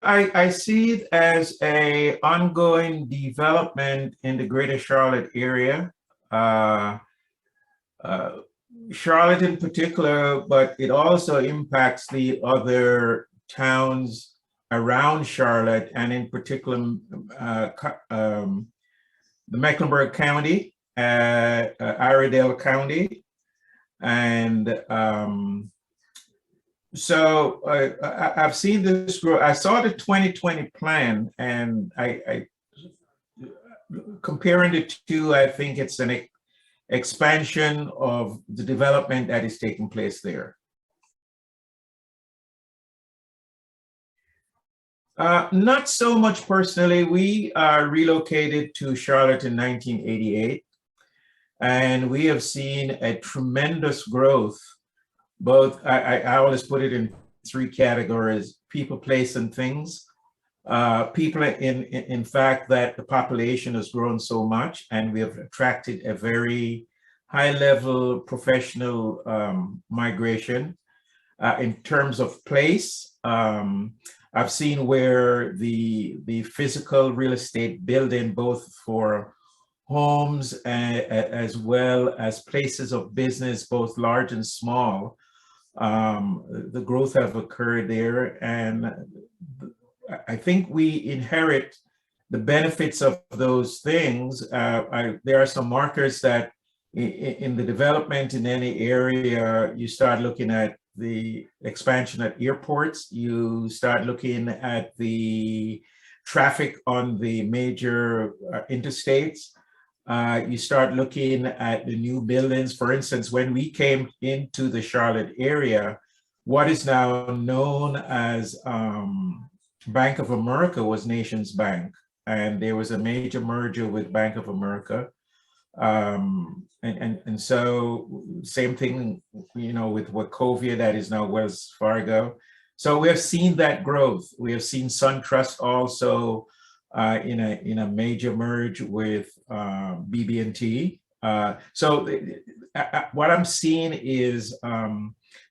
I see it as a ongoing development in the greater Charlotte area. Uh, uh, Charlotte in particular, but it also impacts the other towns around Charlotte, and in particular, the Mecklenburg County, Iredell County, and so I've seen this grow. I saw the 2020 plan, and I comparing the two, I think it's an expansion of the development that is taking place there. Not so much personally. We relocated to Charlotte in 1988, and we have seen a tremendous growth. Both, I always put it in three categories: people, place, and things. People, in fact, that the population has grown so much, and we have attracted a very high level professional migration. In terms of place, I've seen where the physical real estate building, both for homes as well as places of business, both large and small, the growth have occurred there. And I think we inherit the benefits of those things. There are some markers that in the development in any area, you start looking at the expansion at airports, you start looking at the traffic on the major interstates, you start looking at the new buildings. For instance, when we came into the Charlotte area, what is now known as Bank of America was Nations Bank, and there was a major merger with Bank of America. And so same thing, with Wachovia, that is now Wells Fargo. So we have seen that growth. We have seen SunTrust also in a major merge with BB&T. What I'm seeing is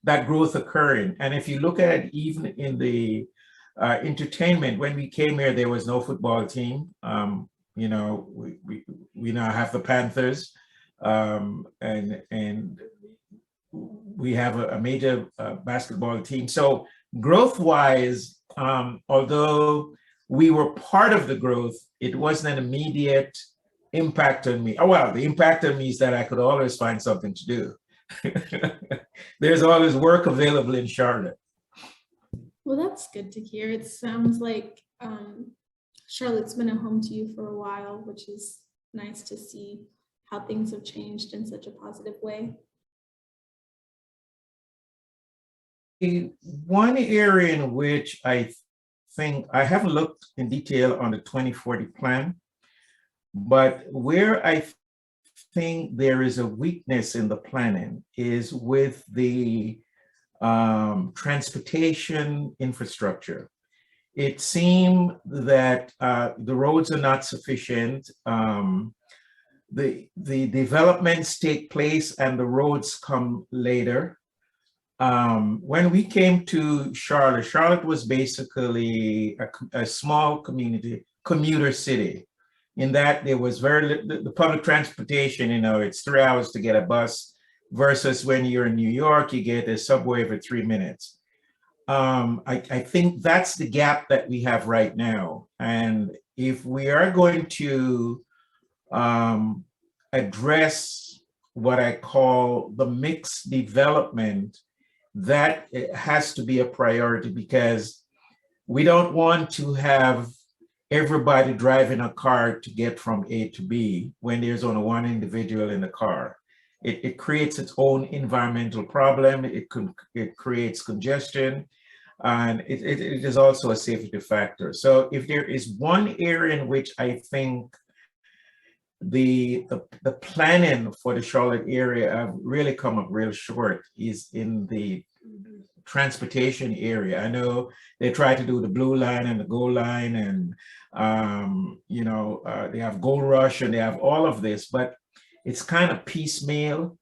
that growth occurring. And if you look at it, even in the entertainment, when we came here, there was no football team. We now have the Panthers, and we have a major basketball team. So growth-wise, although we were part of the growth, it wasn't an immediate impact on me. Oh, well, the impact on me is that I could always find something to do. There's always work available in Charlotte. Well, that's good to hear. It sounds like Charlotte's been a home to you for a while, which is nice to see how things have changed in such a positive way. One area in which I think I haven't looked in detail on the 2040 plan, but where I think there is a weakness in the planning is with the transportation infrastructure. It seemed that the roads are not sufficient. The developments take place and the roads come later. When we came to Charlotte, Charlotte was basically a small commuter city, in that there was the public transportation, it's 3 hours to get a bus, versus when you're in New York, you get a subway every 3 minutes. I think that's the gap that we have right now. And if we are going to address what I call the mixed development, that has to be a priority, because we don't want to have everybody driving a car to get from A to B when there's only one individual in the car. It creates its own environmental problem. It creates congestion, and it is also a safety factor. So if there is one area in which I think the planning for the Charlotte area have really come up real short is in the transportation area. I know they try to do the Blue Line and the Gold Line, and they have Gold Rush and they have all of this, but it's kind of piecemeal.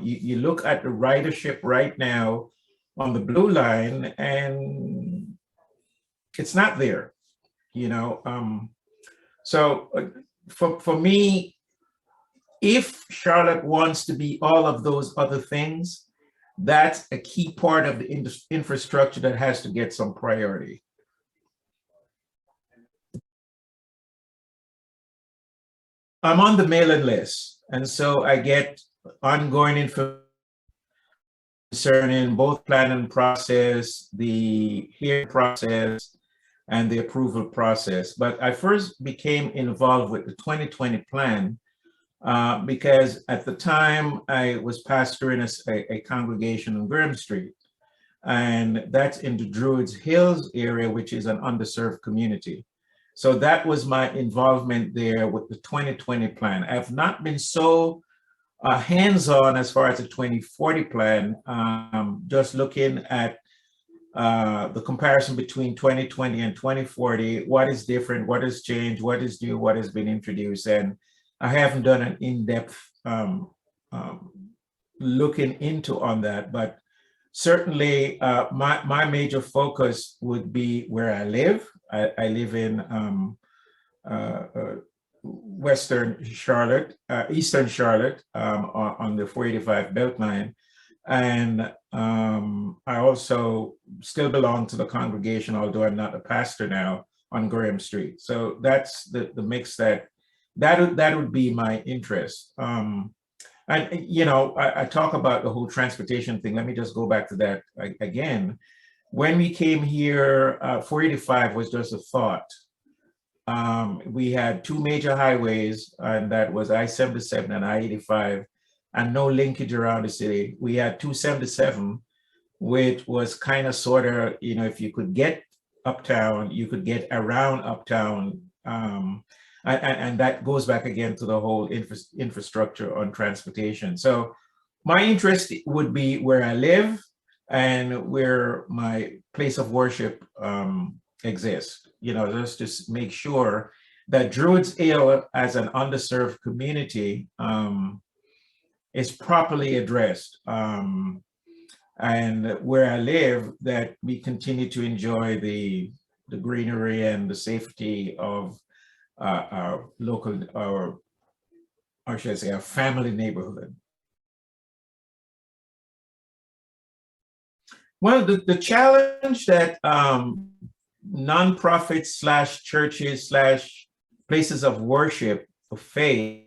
You look at the ridership right now on the Blue Line, and it's not there, you know. So for me, if Charlotte wants to be all of those other things, that's a key part of the infrastructure that has to get some priority. I'm on the mailing list, and so I get ongoing information concerning both planning process, the hearing process, and the approval process. But I first became involved with the 2020 plan because at the time I was pastoring a congregation on Graham Street, and that's in the Druids Hills area, which is an underserved community. So that was my involvement there with the 2020 plan. I've not been so hands-on as far as the 2040 plan, just looking at the comparison between 2020 and 2040, what is different, what has changed, what is new, what has been introduced. And I haven't done an in-depth looking into on that, but certainly my major focus would be where I live. I live in Western Charlotte, Eastern Charlotte, on the 485 Beltline. And I also still belong to the congregation, although I'm not a pastor now, on Graham Street. So that's the mix that would be my interest. And you know, I talk about the whole transportation thing. Let me just go back to that again. When we came here, 485 was just a thought. We had two major highways, and that was I-77 and I-85, and no linkage around the city. We had 277, which was kind of sort of, you know, if you could get uptown, you could get around uptown. And that goes back again to the whole infrastructure on transportation. So my interest would be where I live and where my place of worship exists. You know, just to make sure that Druids Hill as an underserved community is properly addressed. And where I live, that we continue to enjoy the greenery and the safety of our local, or should I say, our family neighborhood. Well, the challenge that nonprofits slash churches slash places of worship face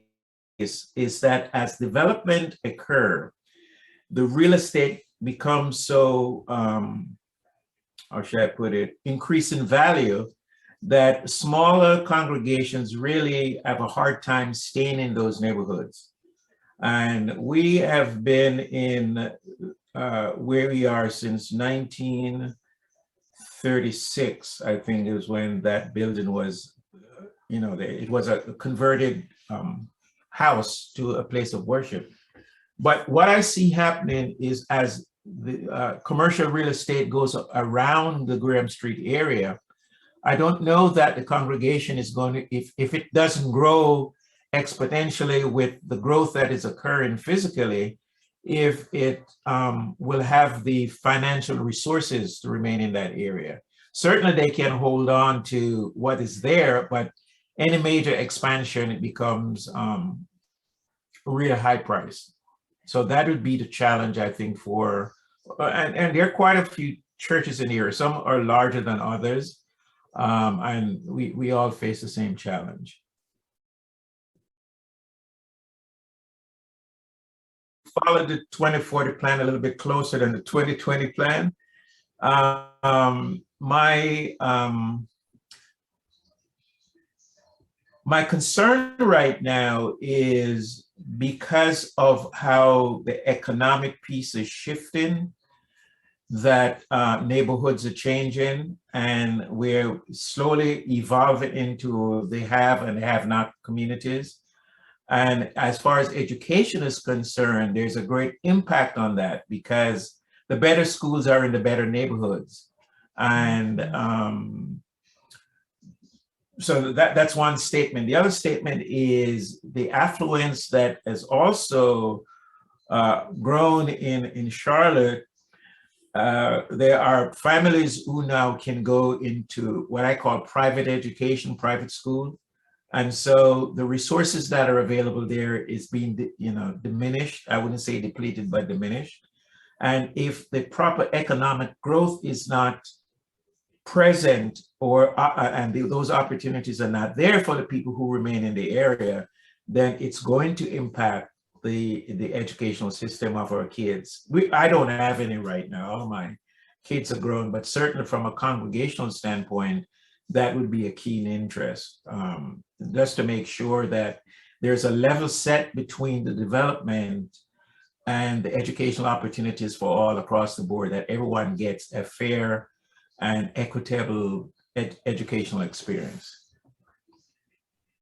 is that as development occur, the real estate becomes so, how should I put it, increase in value, that smaller congregations really have a hard time staying in those neighborhoods. And we have been in where we are since 1936, I think is when that building was, you know, it was a converted house to a place of worship. But what I see happening is as the commercial real estate goes around the Graham Street area, I don't know that the congregation is going to, if it doesn't grow exponentially with the growth that is occurring physically, if it will have the financial resources to remain in that area. Certainly they can hold on to what is there, but any major expansion, it becomes a real high price. So that would be the challenge, I think, for, and there are quite a few churches in here. Some are larger than others. And we all face the same challenge. Follow the 2040 plan a little bit closer than the 2020 plan. My concern right now is because of how the economic piece is shifting, that neighborhoods are changing, and we're slowly evolving into the have and have not communities. And as far as education is concerned, there's a great impact on that because the better schools are in the better neighborhoods. And so that's one statement. The other statement is the affluence that has also grown in Charlotte there are families who now can go into what I call private education, private school. And so the resources that are available there is being, diminished. I wouldn't say depleted, but diminished. And if the proper economic growth is not present, and those opportunities are not there for the people who remain in the area, then it's going to impact the educational system of our kids. I don't have any right now. All my kids are grown, but certainly from a congregational standpoint, that would be a keen interest, just to make sure that there's a level set between the development and the educational opportunities for all across the board, that everyone gets a fair and equitable educational experience.